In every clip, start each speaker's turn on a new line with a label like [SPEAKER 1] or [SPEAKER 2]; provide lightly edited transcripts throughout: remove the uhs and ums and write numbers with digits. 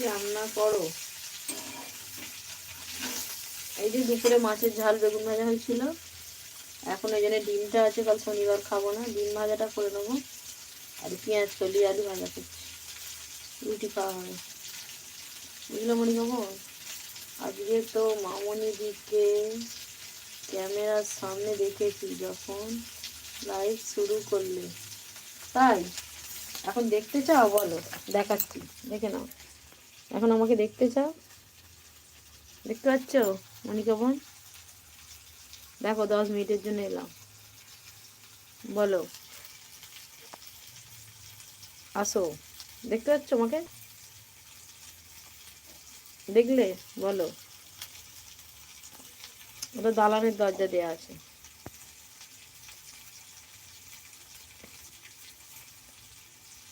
[SPEAKER 1] রান্না করো? এই যে দুপুরে মাছের ঝাল বেগুন ভাজা হয়েছিল, এখন ওই জন্য ডিমটা আছে, কাল শনিবার খাবো না, ডিম ভাজাটা করে নেবো। আর পেঁয়াজ কলি আলু ভাজা করছি, রুটি খাওয়া হবে। বুঝলো মনি খাবো? আজকে তো মামনি দিকে ক্যামেরার সামনে দেখেছি যখন লাইভ শুরু করলে। তাই এখন দেখতে চাও? বলো, দেখাচ্ছি, দেখে নাও। এখন আমাকে দেখতে চাও? দেখতে পাচ্ছ মনিকা বোন? দেখো 10 মিনিটের জন্য এলাম, বলো আসো। দেখতে পাচ্ছ আমাকে? দেখলে বলো। ওটা দালানের দরজা দেওয়া আছে।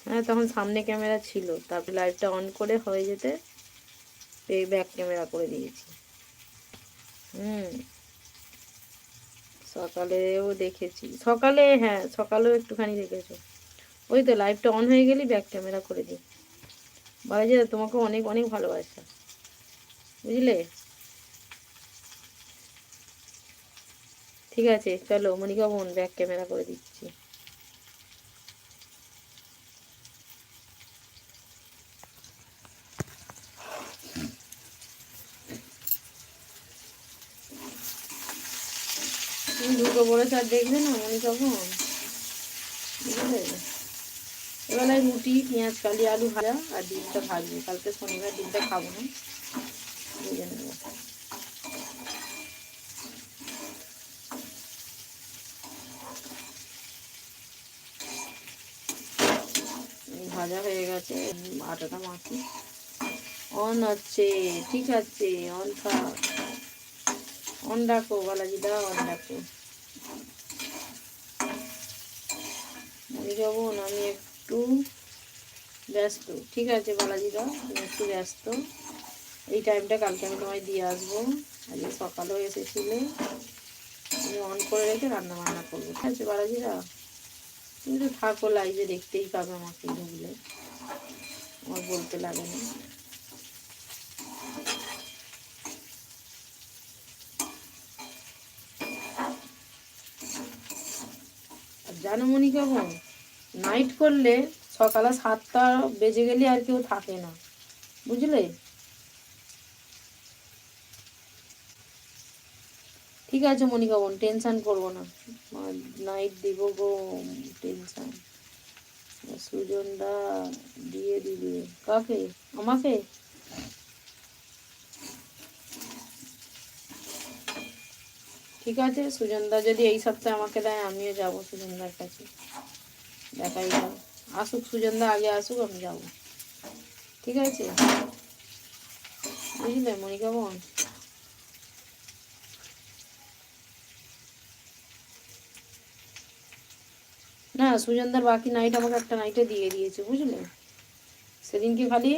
[SPEAKER 1] হ্যাঁ, তখন সামনে ক্যামেরা ছিল, তারপরে লাইটটা অন করে হয়ে যেতে ব্যাক ক্যামেরা করে দিয়েছি। সকালেও দেখেছি, সকালে, হ্যাঁ সকালেও একটুখানি দেখেছো। ওই তো লাইভটা অন হয়ে গেলেই ব্যাক ক্যামেরা করে দিই। বাবাজি তোমাকে অনেক অনেক ভালোবাসা, বুঝলে? ঠিক আছে চলো মনিকা বোন, ব্যাক ক্যামেরা করে দিচ্ছি। তুমি ঢুকে পড়েছো আর দেখবে না মনিকা বোন, বুঝলে? এবেলায় রুটি, পেঁয়াজ কালি আলু ভাজা আর ডিমটা ভাজবো। কালকে শনিবার, ডিমটা খাবো না, বুঝে নেবো। ভাজা হয়ে গেছে, আটাটা মাখি। অন হচ্ছে, ঠিক আছে, অন থাক। অন ডাকো বালাজি দা, অন ডাকো। মনিকা বোন আমি একটু ব্যস্ত। ঠিক আছে বালাজি দা, তুমি একটু ব্যস্ত। এই টাইমটা কালকে আমি তোমায় দিয়ে আসবো। আজকে সকালেও এসেছিলে, তুমি অন করে রেখে রান্না বান্না করবো। ঠিক আছে বালাজিরা, তুমি তো থাকো লাইভে, দেখতেই পাবে আমাকে ঢুকলে, আমার বলতে লাগে না। আর জানো মনিকা বোন, নাইট করলে সকালে 7টা বেজে গেলে আর কেউ থাকে না, বুঝলে? ঠিক আছে মনিকা বোন, টেনশন করবো না, নাইট দিব গো, টেনশন। সুজনদা দিয়ে দিবে কাকে? আমাকে? ঠিক আছে, সুজনদা যদি এই সপ্তাহে আমাকে দেয় আমিও যাবো সুজনদার কাছে, দেখাই যাও। আসুক সুজনদা, আগে আসুক, আমি যাবো। ঠিক আছে বুঝলে মনিকা বোন? না, সুজনদার বাকি নাইট আমাকে একটা নাইটে দিয়ে দিয়েছে, বুঝলে? সেদিনকে খালি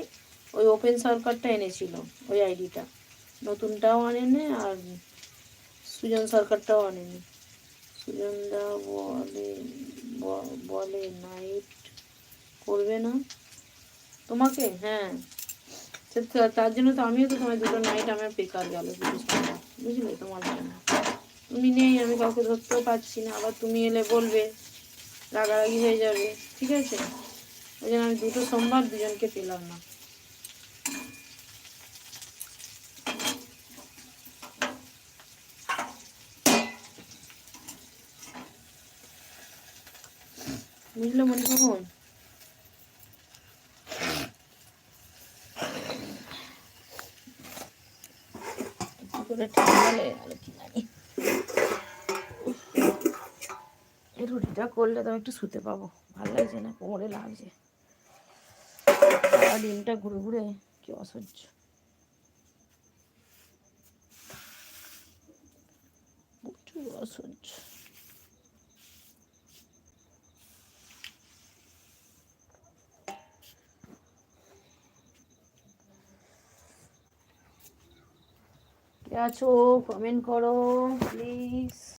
[SPEAKER 1] ওই ওপেন সরকারটা এনেছিল, ওই আইডিটা, নতুনটাও আনেনি আর সুজন সরকারটাও আনেনি। সুজনদা বলে বলে নাইট করবে না তোমাকে? হ্যাঁ, তার জন্য তো আমিও তো তোমার দুটো নাইট আমার বেকার গেল, বুঝলে? তোমার জন্য তুমি নেই, আমি কাউকে ধরতেও পারছি না, আবার তুমি এলে বলবে, রাগারাগি হয়ে যাবে। ঠিক আছে, ওই জন্য আমি দুটো সোমবার দুজনকে পেলাম না। বুঝলে মনিকা বোন? এই রুটিটা করলে তো একটু শুতে পাবো, ভালো লাগছে না, কোমরে লাগছে। ডিমটা ঘুরে ঘুরে কি অসহ্য, প্রচুর অসহ্য। কে আছো কমেন্ট করো প্লিজ।